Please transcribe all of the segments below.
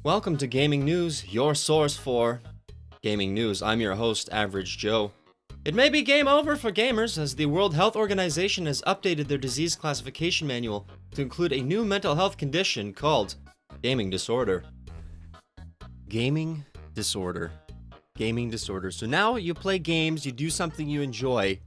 Welcome to Gaming News, your source for gaming news. I'm your host, Average Joe. It may be game over for gamers as the World Health Organization has updated their disease classification manual to include a new mental health condition called gaming disorder. Gaming disorder. Gaming disorder. So now you play games, you do something you enjoy,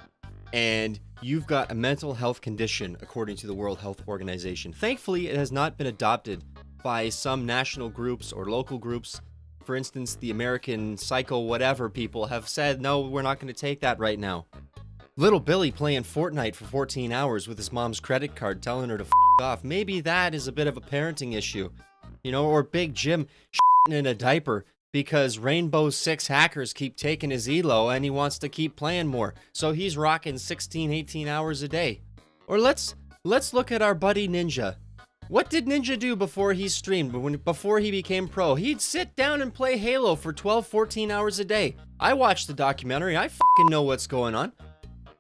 and you've got a mental health condition according to the World Health Organization. Thankfully, it has not been adopted by some national groups or local groups. For instance, the American Psycho whatever people have said, no, we're not going to take that right now. Little Billy playing Fortnite for 14 hours with his mom's credit card telling her to f*** off. Maybe that is a bit of a parenting issue. You know, or Big Jim shitting in a diaper because Rainbow Six hackers keep taking his elo and he wants to keep playing more. So he's rocking 16, 18 hours a day. Or let's look at our buddy Ninja. What did Ninja do before he streamed, before he became pro? He'd sit down and play Halo for 12, 14 hours a day. I watched the documentary. I fucking know what's going on.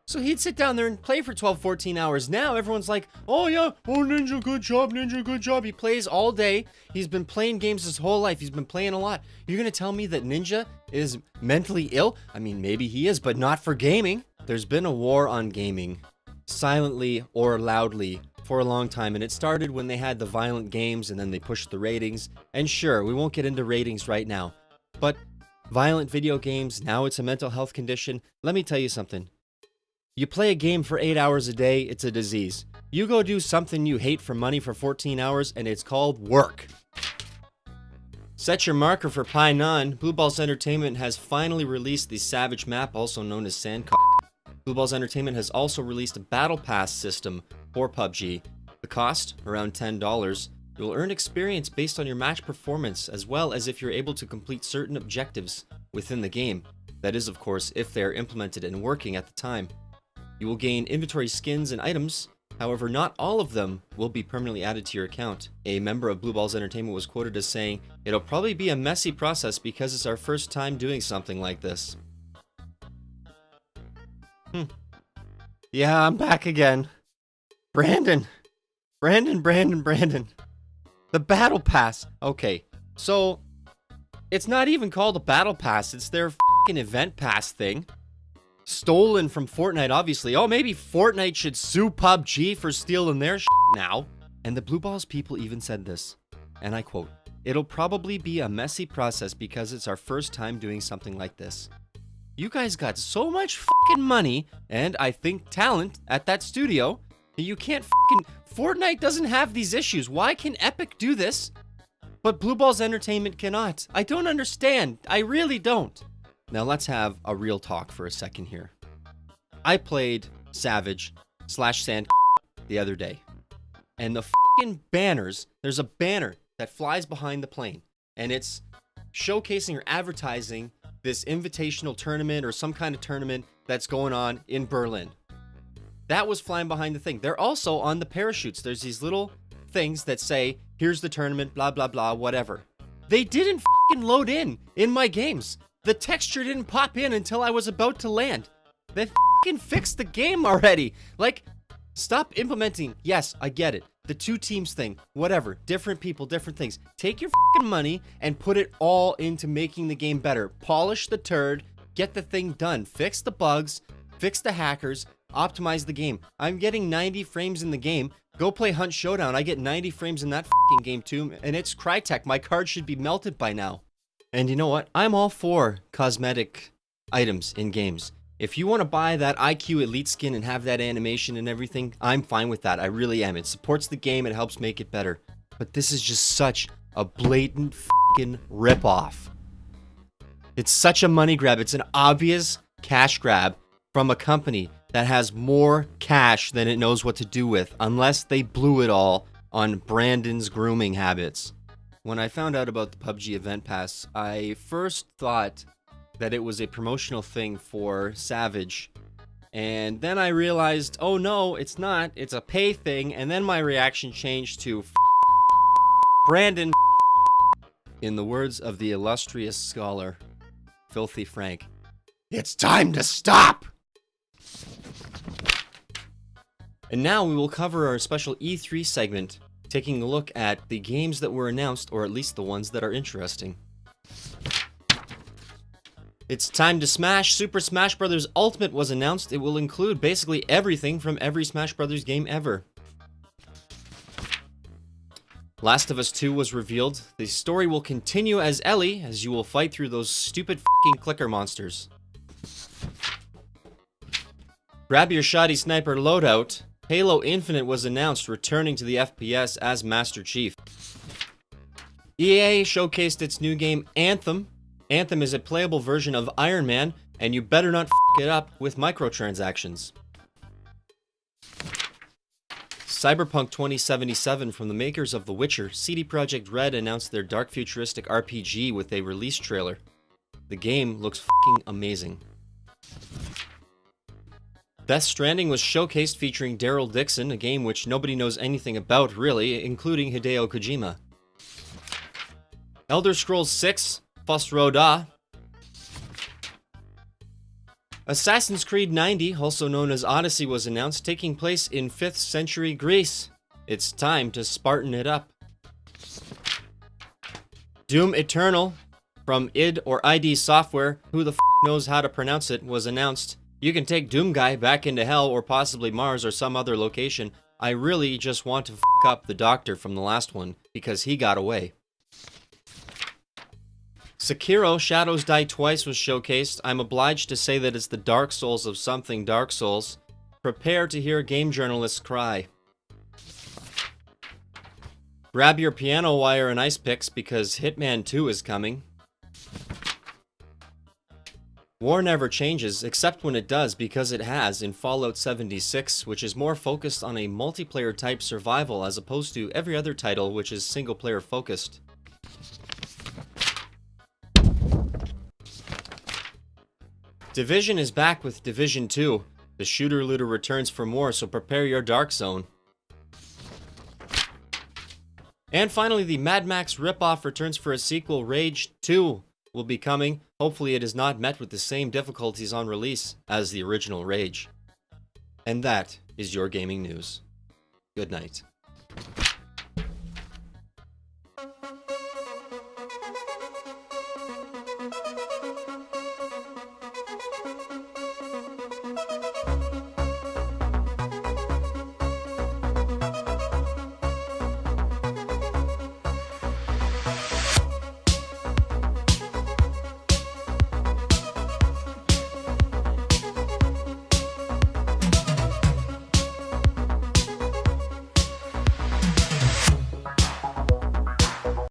So he'd sit down there and play for 12, 14 hours. Now everyone's like, oh yeah, oh Ninja, good job, Ninja, good job. He plays all day. He's been playing games his whole life. He's been playing a lot. You're gonna tell me that Ninja is mentally ill? I mean, maybe he is, but not for gaming. There's been a war on gaming, silently or loudly, for a long time, and it started when they had the violent games and then they pushed the ratings. And sure, we won't get into ratings right now, but violent video games, now it's a mental health condition. Let me tell you something. You play a game for 8 hours a day, it's a disease. You go do something you hate for money for 14 hours and it's called work. Set your marker for Pi Non. Blue Balls Entertainment has finally released the Savage map, also known as Sandcock. Blue Balls Entertainment has also released a Battle Pass system for PUBG. The cost, around $10. You'll earn experience based on your match performance, as well as if you're able to complete certain objectives within the game. That is, of course, if they are implemented and working at the time. You will gain inventory skins and items, however, not all of them will be permanently added to your account. A member of Blue Balls Entertainment was quoted as saying, "It'll probably be a messy process because it's our first time doing something like this." Yeah, I'm back again. Brandon. The Battle Pass. Okay, so it's not even called a Battle Pass. It's their fucking event pass thing. Stolen from Fortnite, obviously. Oh, maybe Fortnite should sue PUBG for stealing their shit now. And the Blue Balls people even said this, and I quote, "It'll probably be a messy process because it's our first time doing something like this." You guys got so much fucking money, and I think talent at that studio, that you can't fucking... Fortnite doesn't have these issues. Why can Epic do this, but Blue Balls Entertainment cannot? I don't understand. I really don't. Now let's have a real talk for a second here. I played Savage / Sand the other day, and the fucking banners, there's a banner that flies behind the plane, and it's showcasing or advertising this invitational tournament or some kind of tournament that's going on in Berlin. That was flying behind the thing. They're also on the parachutes. There's these little things that say, here's the tournament, blah, blah, blah, whatever. They didn't fucking load in my games. The texture didn't pop in until I was about to land. They fucking fixed the game already. Like, stop implementing. Yes, I get it. The two teams thing, whatever, different people, different things. Take your fucking money and put it all into making the game better. Polish the turd, get the thing done. Fix the bugs, fix the hackers, optimize the game. I'm getting 90 frames in the game. Go play Hunt Showdown. I get 90 frames in that fucking game too, and it's Crytek. My card should be melted by now. And you know what? I'm all for cosmetic items in games. If you want to buy that IQ Elite skin and have that animation and everything, I'm fine with that. I really am. It supports the game. It helps make it better. But this is just such a blatant fucking ripoff. It's such a money grab. It's an obvious cash grab from a company that has more cash than it knows what to do with, unless they blew it all on Brandon's grooming habits. When I found out about the PUBG Event Pass, I first thought that it was a promotional thing for Savage, and then I realized, oh no, it's not. It's a pay thing, and then my reaction changed to Brandon. In the words of the illustrious scholar, Filthy Frank, it's time to stop! And now we will cover our special E3 segment taking a look at the games that were announced, or at least the ones that are interesting. It's time to smash. Super Smash Bros. Ultimate was announced. It will include basically everything from every Smash Bros. Game ever. Last of Us 2 was revealed. The story will continue as Ellie, as you will fight through those stupid f***ing clicker monsters. Grab your shoddy sniper loadout. Halo Infinite was announced, returning to the FPS as Master Chief. EA showcased its new game, Anthem. Anthem is a playable version of Iron Man, and you better not f*** it up with microtransactions. Cyberpunk 2077 from the makers of The Witcher, CD Projekt Red announced their dark futuristic RPG with a release trailer. The game looks f***ing amazing. Death Stranding was showcased featuring Daryl Dixon, a game which nobody knows anything about really, including Hideo Kojima. Elder Scrolls 6, Fus Ro Dah. Assassin's Creed 90, also known as Odyssey, was announced, taking place in 5th century Greece. It's time to Spartan it up. Doom Eternal, from id or ID Software, who the f*** knows how to pronounce it, was announced. You can take Doom Guy back into Hell or possibly Mars or some other location. I really just want to f*** up the Doctor from the last one, because he got away. Sekiro Shadows Die Twice was showcased. I'm obliged to say that it's the Dark Souls of something Dark Souls. Prepare to hear game journalists cry. Grab your piano wire and ice picks because Hitman 2 is coming. War never changes, except when it does, because it has in Fallout 76, which is more focused on a multiplayer type survival as opposed to every other title which is single player focused. Division is back with Division 2. The shooter looter returns for more, so prepare your Dark Zone. And finally, the Mad Max ripoff returns for a sequel. Rage 2 will be coming. Hopefully it is not met with the same difficulties on release as the original Rage. And that is your gaming news. Good night.